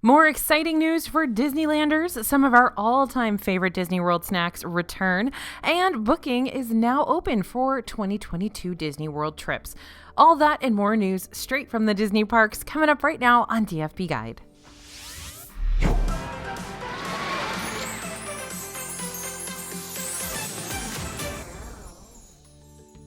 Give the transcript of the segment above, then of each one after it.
More exciting news for Disneylanders. Some of our all-time favorite Disney World snacks return, and booking is now open for 2022 Disney World trips. All that and more news straight from the Disney parks coming up right now on DFB Guide.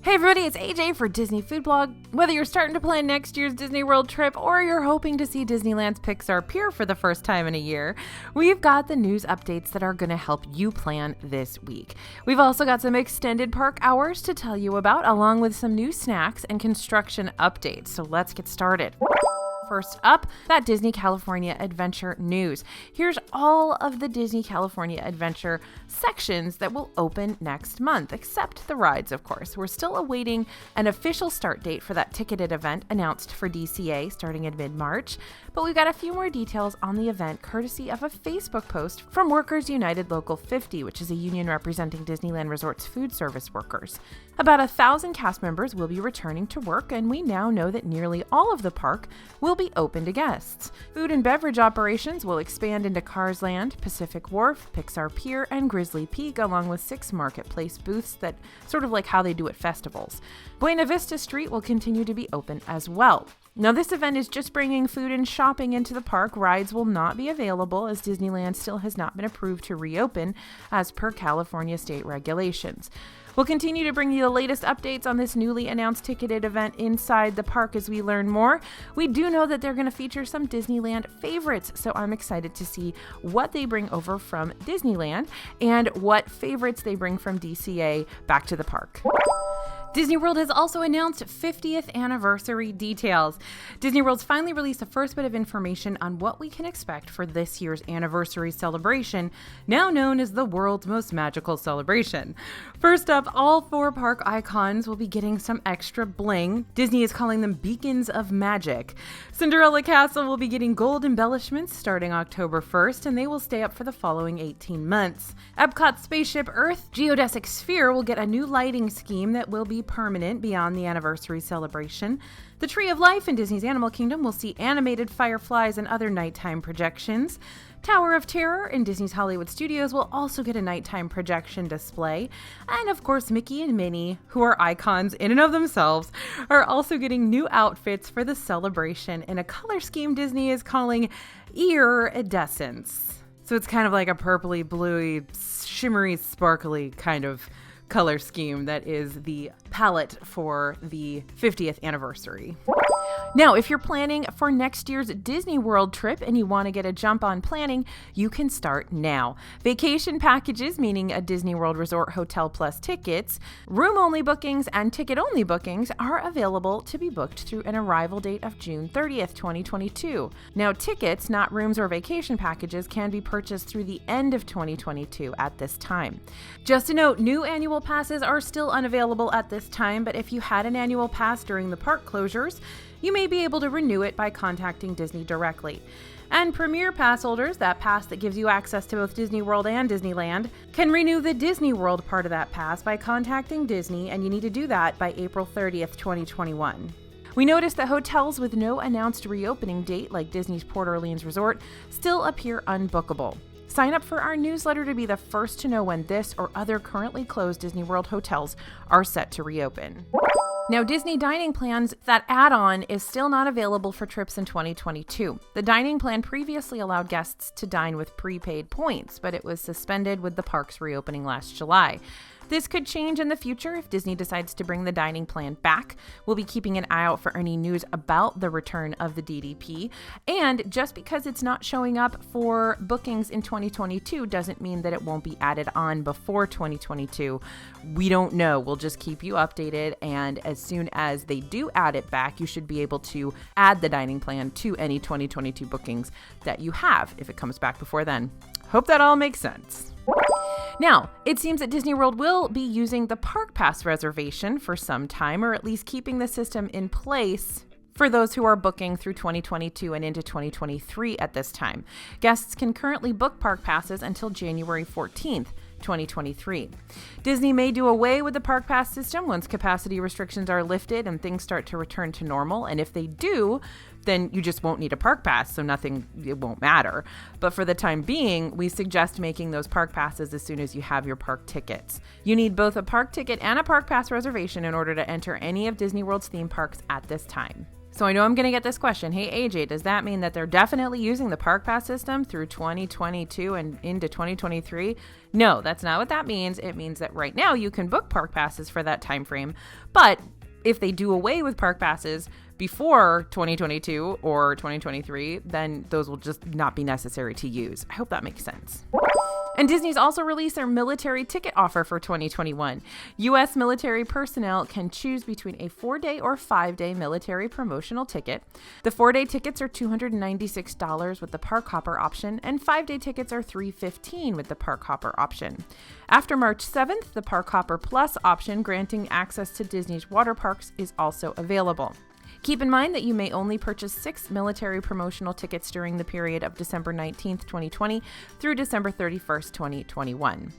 Hey everybody, it's AJ for Disney Food Blog. Whether you're starting to plan next year's Disney World trip or you're hoping to see Disneyland's Pixar Pier for the first time in a year, we've got the news updates that are going to help you plan this week. We've also got some extended park hours to tell you about, along with some new snacks and construction updates. So let's get started. First up, that Disney California Adventure news. Here's all of the Disney California Adventure sections that will open next month, except the rides, of course. We're still awaiting an official start date for that ticketed event announced for DCA starting in mid-March, but we've got a few more details on the event courtesy of a Facebook post from Workers United Local 50, which is a union representing Disneyland Resort's food service workers. About 1,000 cast members will be returning to work, and we now know that nearly all of the park will be open to guests. Food and beverage operations will expand into Cars Land, Pacific Wharf, Pixar Pier, and Grizzly Peak, along with 6 marketplace booths that sort of like how they do at festivals. Buena Vista Street will continue to be open as well. Now, this event is just bringing food and shopping into the park. Rides will not be available as Disneyland still has not been approved to reopen as per California state regulations. We'll continue to bring you the latest updates on this newly announced ticketed event inside the park as we learn more. We do know that they're going to feature some Disneyland favorites, so I'm excited to see what they bring over from Disneyland and what favorites they bring from DCA back to the park. Disney World has also announced 50th anniversary details. Disney World's finally released the first bit of information on what we can expect for this year's anniversary celebration, now known as the world's most magical celebration. First up, all 4 park icons will be getting some extra bling. Disney is calling them beacons of magic. Cinderella Castle will be getting gold embellishments starting October 1st, and they will stay up for the following 18 months. Epcot's Spaceship Earth geodesic sphere will get a new lighting scheme that will be permanent beyond the anniversary celebration. The Tree of Life in Disney's Animal Kingdom will see animated fireflies and other nighttime projections. Tower of Terror in Disney's Hollywood Studios will also get a nighttime projection display. And of course, Mickey and Minnie, who are icons in and of themselves, are also getting new outfits for the celebration in a color scheme Disney is calling iridescence. So it's kind of like a purpley, bluey, shimmery, sparkly kind of color scheme that is the palette for the 50th anniversary. Now, if you're planning for next year's Disney World trip and you want to get a jump on planning, you can start now. Vacation packages, meaning a Disney World Resort Hotel Plus tickets, room-only bookings, and ticket-only bookings are available to be booked through an arrival date of June 30th, 2022. Now, tickets, not rooms or vacation packages, can be purchased through the end of 2022 at this time. Just a note, new annual passes are still unavailable at this time, but if you had an annual pass during the park closures, you may be able to renew it by contacting Disney directly. And Premier pass holders, that pass that gives you access to both Disney World and Disneyland, can renew the Disney World part of that pass by contacting Disney, and you need to do that by April 30th, 2021. We noticed that hotels with no announced reopening date, like Disney's Port Orleans Resort, still appear unbookable. Sign up for our newsletter to be the first to know when this or other currently closed Disney World hotels are set to reopen. Now, Disney Dining Plans, that add-on is still not available for trips in 2022. The dining plan previously allowed guests to dine with prepaid points, but it was suspended with the parks reopening last July. This could change in the future if Disney decides to bring the dining plan back. We'll be keeping an eye out for any news about the return of the DDP. And just because it's not showing up for bookings in 2022 doesn't mean that it won't be added on before 2022. We don't know. We'll just keep you updated. And as soon as they do add it back, you should be able to add the dining plan to any 2022 bookings that you have if it comes back before then. Hope that all makes sense. Now, it seems that Disney World will be using the Park Pass reservation for some time, or at least keeping the system in place for those who are booking through 2022 and into 2023 at this time. Guests can currently book Park Passes until January 14th. 2023. Disney may do away with the Park Pass system once capacity restrictions are lifted and things start to return to normal, and if they do, then you just won't need a park pass, so it won't matter. But for the time being, we suggest making those park passes as soon as you have your park tickets. You need both a park ticket and a park pass reservation in order to enter any of Disney World's theme parks at this time. So I know I'm going to get this question. Hey, AJ, does that mean that they're definitely using the park pass system through 2022 and into 2023? No, that's not what that means. It means that right now you can book park passes for that time frame. But if they do away with park passes before 2022 or 2023, then those will just not be necessary to use. I hope that makes sense. And Disney's also released their military ticket offer for 2021. U.S. military personnel can choose between a 4-day or 5-day military promotional ticket. The 4-day tickets are $296 with the Park Hopper option, and 5-day tickets are $315 with the Park Hopper option. After March 7th, the Park Hopper Plus option, granting access to Disney's water parks, is also available. Keep in mind that you may only purchase 6 military promotional tickets during the period of December 19th, 2020 through December 31st, 2021.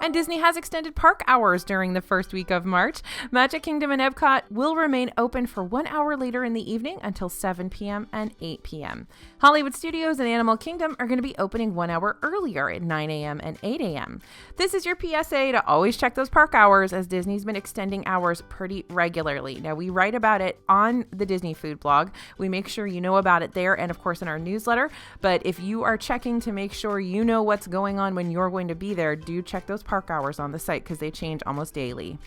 And Disney has extended park hours during the first week of March. Magic Kingdom and Epcot will remain open for 1 hour later in the evening until 7 p.m. and 8 p.m. Hollywood Studios and Animal Kingdom are going to be opening 1 hour earlier at 9 a.m. and 8 a.m. This is your PSA to always check those park hours, as Disney's been extending hours pretty regularly. Now, we write about it on the Disney Food blog. We make sure you know about it there and, of course, in our newsletter. But if you are checking to make sure you know what's going on when you're going to be there, do check those park hours on the site because they change almost daily.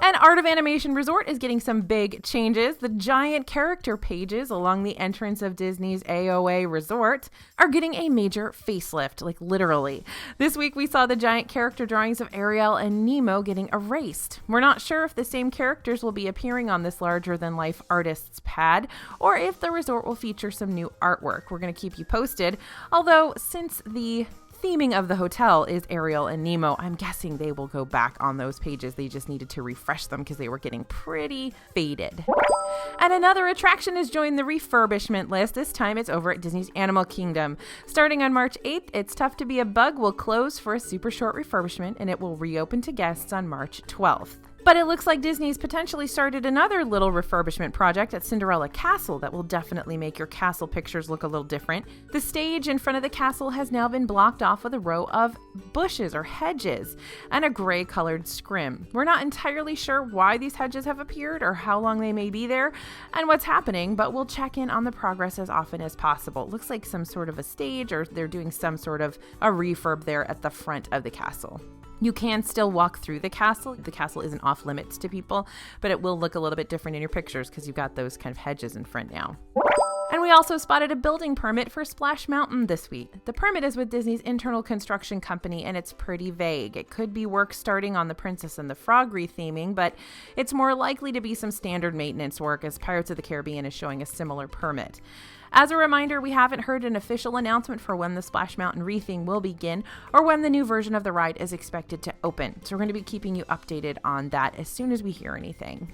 And Art of Animation Resort is getting some big changes. The giant character pages along the entrance of Disney's AOA Resort are getting a major facelift, like literally. This week we saw the giant character drawings of Ariel and Nemo getting erased. We're not sure if the same characters will be appearing on this larger-than-life artist's pad, or if the resort will feature some new artwork. We're going to keep you posted, although since the theming of the hotel is Ariel and Nemo, I'm guessing they will go back on those pages. They just needed to refresh them because they were getting pretty faded. And another attraction has joined the refurbishment list. This time it's over at Disney's Animal Kingdom. Starting on March 8th, It's Tough to Be a Bug will close for a super short refurbishment, and it will reopen to guests on March 12th. But it looks like Disney's potentially started another little refurbishment project at Cinderella Castle that will definitely make your castle pictures look a little different. The stage in front of the castle has now been blocked off with a row of bushes or hedges and a gray-colored scrim. We're not entirely sure why these hedges have appeared or how long they may be there and what's happening, but we'll check in on the progress as often as possible. It looks like some sort of a stage, or they're doing some sort of a refurb there at the front of the castle. You can still walk through the castle. The castle isn't off limits to people, but it will look a little bit different in your pictures because you've got those kind of hedges in front now. And we also spotted a building permit for Splash Mountain this week. The permit is with Disney's internal construction company, and it's pretty vague. It could be work starting on the Princess and the Frog retheming, but it's more likely to be some standard maintenance work, as Pirates of the Caribbean is showing a similar permit. As a reminder, we haven't heard an official announcement for when the Splash Mountain retheme will begin or when the new version of the ride is expected to open. So we're going to be keeping you updated on that as soon as we hear anything.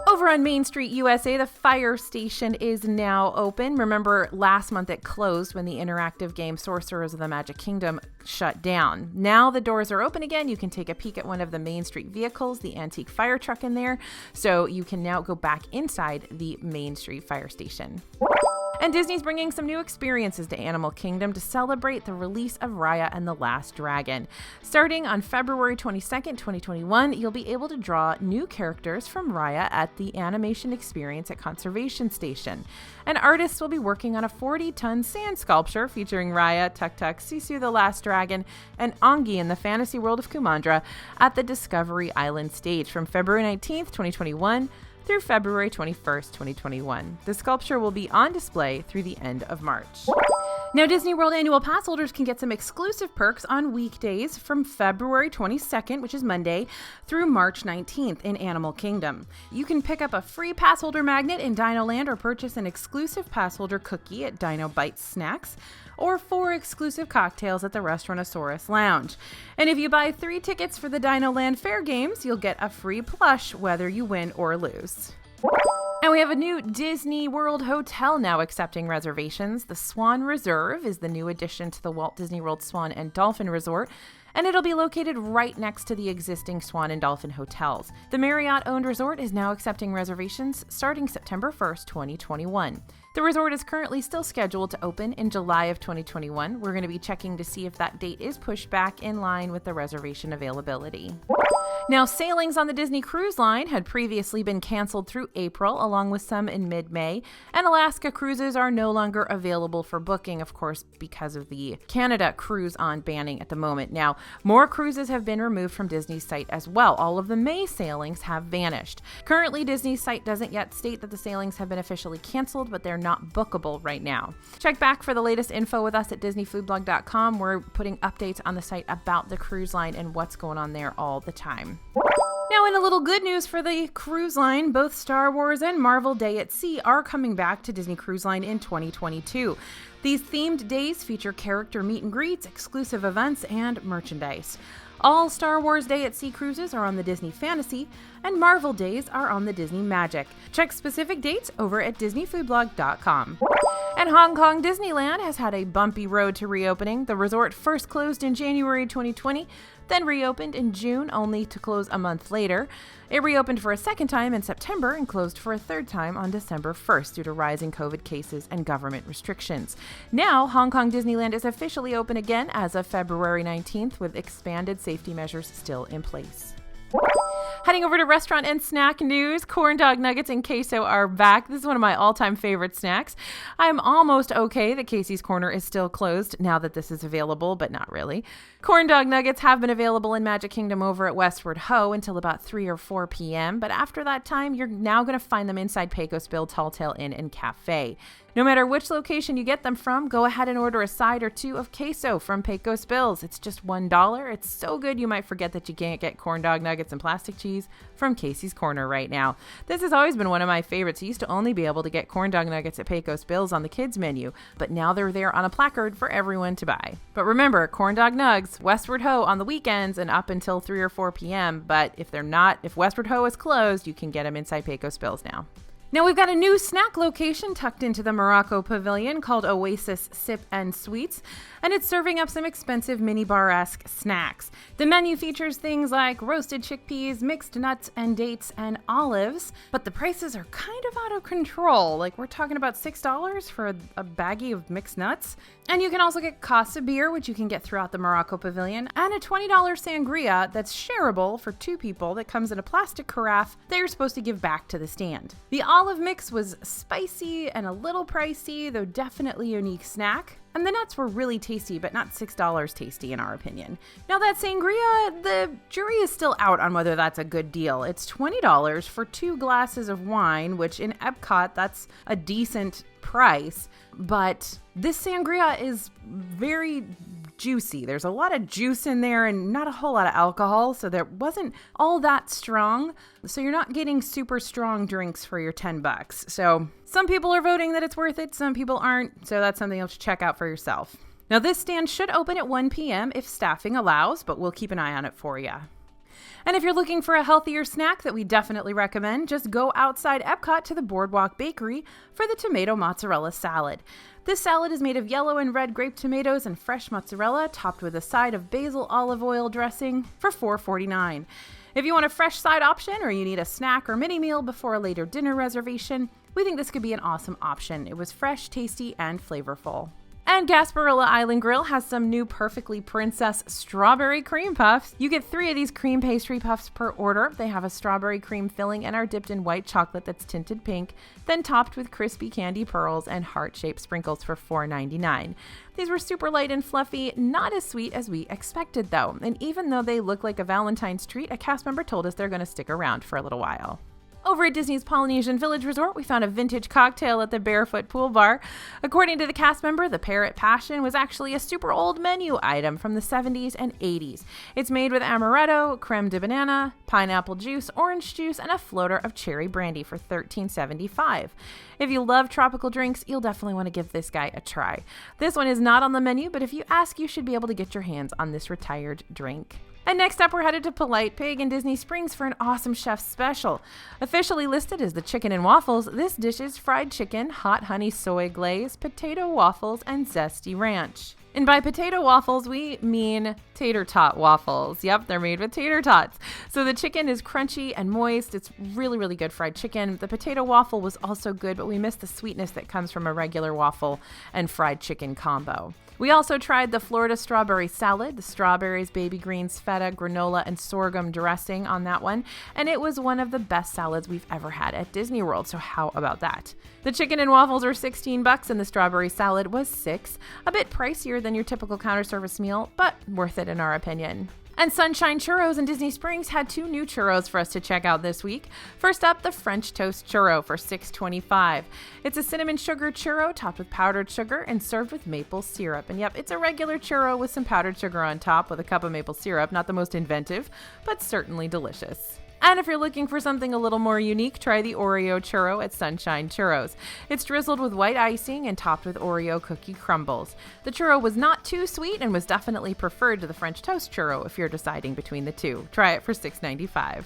Over on Main Street, USA, the Firestation is now open. Remember, last month it closed when the interactive game Sorcerers of the Magic Kingdom shut down. Now the doors are open again. You can take a peek at one of the Main Street vehicles, the antique fire truck in there. So you can now go back inside the Main Street Firestation. And Disney's bringing some new experiences to Animal Kingdom to celebrate the release of Raya and the Last Dragon. Starting on February 22nd, 2021, you'll be able to draw new characters from Raya at the Animation Experience at Conservation Station. And artists will be working on a 40-ton sand sculpture featuring Raya, Tuk Tuk, Sisu the Last Dragon, and Angi in the fantasy world of Kumandra at the Discovery Island stage from February 19th, 2021 through February 21st, 2021. The sculpture will be on display through the end of March. Now, Disney World annual pass holders can get some exclusive perks on weekdays from February 22nd, which is Monday, through March 19th in Animal Kingdom. You can pick up a free pass holder magnet in Dinoland or purchase an exclusive pass holder cookie at Dino Bites Snacks, or 4 exclusive cocktails at the Restaurantosaurus Lounge. And if you buy 3 tickets for the Dinoland Fair Games, you'll get a free plush whether you win or lose. And we have a new Disney World hotel now accepting reservations. The Swan Reserve is the new addition to the Walt Disney World Swan and Dolphin Resort, and it'll be located right next to the existing Swan and Dolphin hotels. The Marriott-owned resort is now accepting reservations starting September 1st, 2021. The resort is currently still scheduled to open in July of 2021. We're going to be checking to see if that date is pushed back in line with the reservation availability. Now, sailings on the Disney Cruise Line had previously been canceled through April, along with some in mid-May, and Alaska cruises are no longer available for booking, of course, because of the Canada Cruise On banning at the moment. Now, more cruises have been removed from Disney's site as well. All of the May sailings have vanished. Currently, Disney's site doesn't yet state that the sailings have been officially canceled, but they're not bookable right now. Check back for the latest info with us at DisneyFoodblog.com. We're putting updates on the site about the cruise line and what's going on there all the time. Now, in a little good news for the cruise line, both Star Wars and Marvel Day at Sea are coming back to Disney Cruise Line in 2022. These themed days feature character meet and greets, exclusive events, and merchandise. All Star Wars Day at Sea cruises are on the Disney Fantasy, and Marvel Days are on the Disney Magic. Check specific dates over at DisneyFoodblog.com. And Hong Kong Disneyland has had a bumpy road to reopening. The resort first closed in January 2020, then reopened in June, only to close a month later. It reopened for a second time in September and closed for a third time on December 1st due to rising COVID cases and government restrictions. Now, Hong Kong Disneyland is officially open again as of February 19th, with expanded safety measures still in place. Heading over to restaurant and snack news, corn dog nuggets and queso are back. This is one of my all-time favorite snacks. I'm almost okay that Casey's Corner is still closed now that this is available, but not really. Corn dog nuggets have been available in Magic Kingdom over at Westward Ho until about 3 or 4 p.m., but after that time, you're now going to find them inside Pecos Bill, Tall Tale Inn and Cafe. No matter which location you get them from, go ahead and order a side or two of queso from Pecos Bill's. It's just $1. It's so good you might forget that you can't get corn dog nuggets and plastic cheese from Casey's Corner right now. This has always been one of my favorites. I used to only be able to get corn dog nuggets at Pecos Bill's on the kids menu, but now they're there on a placard for everyone to buy. But remember, corn dog nugs, Westward Ho on the weekends and up until 3 or 4 p.m., but if Westward Ho is closed, you can get them inside Pecos Bill's now. Now we've got a new snack location tucked into the Morocco Pavilion called Oasis Sip and Sweets, and it's serving up some expensive mini bar-esque snacks. The menu features things like roasted chickpeas, mixed nuts and dates, and olives, but the prices are kind of out of control. Like, we're talking about $6 for a baggie of mixed nuts. And you can also get Casa beer, which you can get throughout the Morocco Pavilion, and a $20 sangria that's shareable for 2 people that comes in a plastic carafe that you're supposed to give back to the stand. The olive mix was spicy and a little pricey, though definitely a unique snack. And the nuts were really tasty, but not $6 tasty in our opinion. Now that sangria, the jury is still out on whether that's a good deal. It's $20 for 2 glasses of wine, which in Epcot, that's a decent price. But this sangria is very juicy. There's a lot of juice in there and not a whole lot of alcohol, so there wasn't all that strong. So you're not getting super strong drinks for your $10. So some people are voting that it's worth it, some people aren't, so that's something else to check out for yourself. Now this stand should open at 1 p.m. if staffing allows, but we'll keep an eye on it for you. And if you're looking for a healthier snack that we definitely recommend, just go outside Epcot to the Boardwalk Bakery for the tomato mozzarella salad. This salad is made of yellow and red grape tomatoes and fresh mozzarella, topped with a side of basil olive oil dressing for $4.49. If you want a fresh side option or you need a snack or mini meal before a later dinner reservation, we think this could be an awesome option. It was fresh, tasty, and flavorful. And Gasparilla Island Grill has some new Perfectly Princess strawberry cream puffs. You get 3 of these cream pastry puffs per order. They have a strawberry cream filling and are dipped in white chocolate that's tinted pink, then topped with crispy candy pearls and heart-shaped sprinkles for $4.99. These were super light and fluffy, not as sweet as we expected though. And even though they look like a Valentine's treat, a cast member told us they're going to stick around for a little while. Over at Disney's Polynesian Village Resort, we found a vintage cocktail at the Barefoot Pool Bar. According to the cast member, the Parrot Passion was actually a super old menu item from the 70s and 80s. It's made with amaretto, creme de banana, pineapple juice, orange juice, and a floater of cherry brandy for $13.75. If you love tropical drinks, you'll definitely want to give this guy a try. This one is not on the menu, but if you ask, you should be able to get your hands on this retired drink. And next up, we're headed to Polite Pig in Disney Springs for an awesome chef special. Officially listed as the chicken and waffles, this dish is fried chicken, hot honey soy glaze, potato waffles, and zesty ranch. And by potato waffles, we mean tater tot waffles. Yep, they're made with tater tots. So the chicken is crunchy and moist. It's really, really good fried chicken. The potato waffle was also good, but we missed the sweetness that comes from a regular waffle and fried chicken combo. We also tried the Florida strawberry salad, the strawberries, baby greens, feta, granola, and sorghum dressing on that one. And it was one of the best salads we've ever had at Disney World. So how about that? The chicken and waffles were $16 and the strawberry salad was $6. A bit pricier than your typical counter service meal, but worth it in our opinion. And Sunshine Churros in Disney Springs had 2 new churros for us to check out this week. First up, the French Toast Churro for $6.25. It's a cinnamon sugar churro topped with powdered sugar and served with maple syrup. And yep, it's a regular churro with some powdered sugar on top with a cup of maple syrup. Not the most inventive, but certainly delicious. And if you're looking for something a little more unique, try the Oreo churro at Sunshine Churros. It's drizzled with white icing and topped with Oreo cookie crumbles. The churro was not too sweet and was definitely preferred to the French toast churro if you're deciding between the two. Try it for $6.95.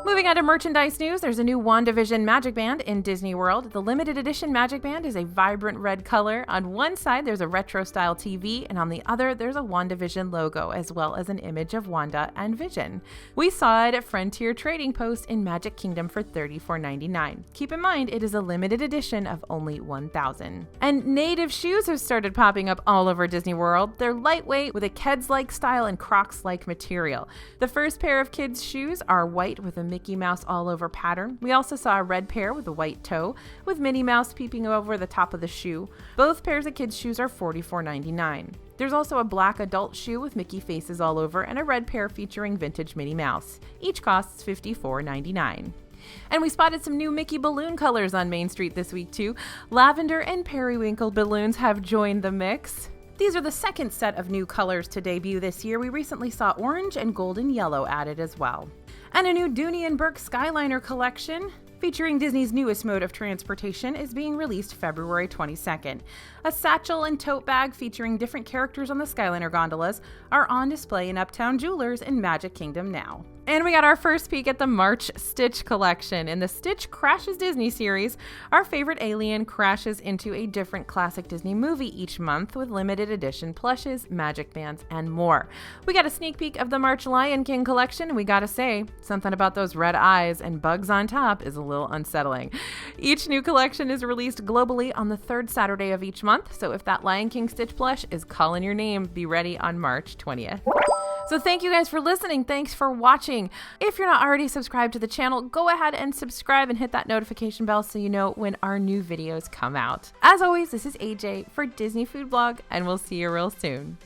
Moving on to merchandise news, there's a new WandaVision MagicBand in Disney World. The limited edition MagicBand is a vibrant red color. On one side, there's a retro-style TV, and on the other, there's a WandaVision logo, as well as an image of Wanda and Vision. We saw it at Frontier Trading Post in Magic Kingdom for $34.99. Keep in mind, it is a limited edition of only 1,000. And native shoes have started popping up all over Disney World. They're lightweight with a Keds-like style and Crocs-like material. The first pair of kids' shoes are white with a Mickey Mouse all over pattern. We also saw a red pair with a white toe with Minnie Mouse peeping over the top of the shoe. Both pairs of kids' shoes are $44.99. There's also a black adult shoe with Mickey faces all over and a red pair featuring vintage Minnie Mouse. Each costs $54.99. And we spotted some new Mickey balloon colors on Main Street this week too. Lavender and periwinkle balloons have joined the mix. These are the second set of new colors to debut this year. We recently saw orange and golden yellow added as well. And a new Dooney Bourke Skyliner collection featuring Disney's newest mode of transportation is being released February 22nd. A satchel and tote bag featuring different characters on the Skyliner gondolas are on display in Uptown Jewelers in Magic Kingdom now. And we got our first peek at the March Stitch collection. In the Stitch Crashes Disney series, our favorite alien crashes into a different classic Disney movie each month with limited edition plushes, magic bands, and more. We got a sneak peek of the March Lion King collection, and we gotta say, something about those red eyes and bugs on top is a little unsettling. Each new collection is released globally on the 3rd Saturday of each month, so if that Lion King Stitch plush is calling your name, be ready on March 20th. So thank you guys for listening. Thanks for watching. If you're not already subscribed to the channel, go ahead and subscribe and hit that notification bell so you know when our new videos come out. As always, this is AJ for Disney Food Blog, and we'll see you real soon.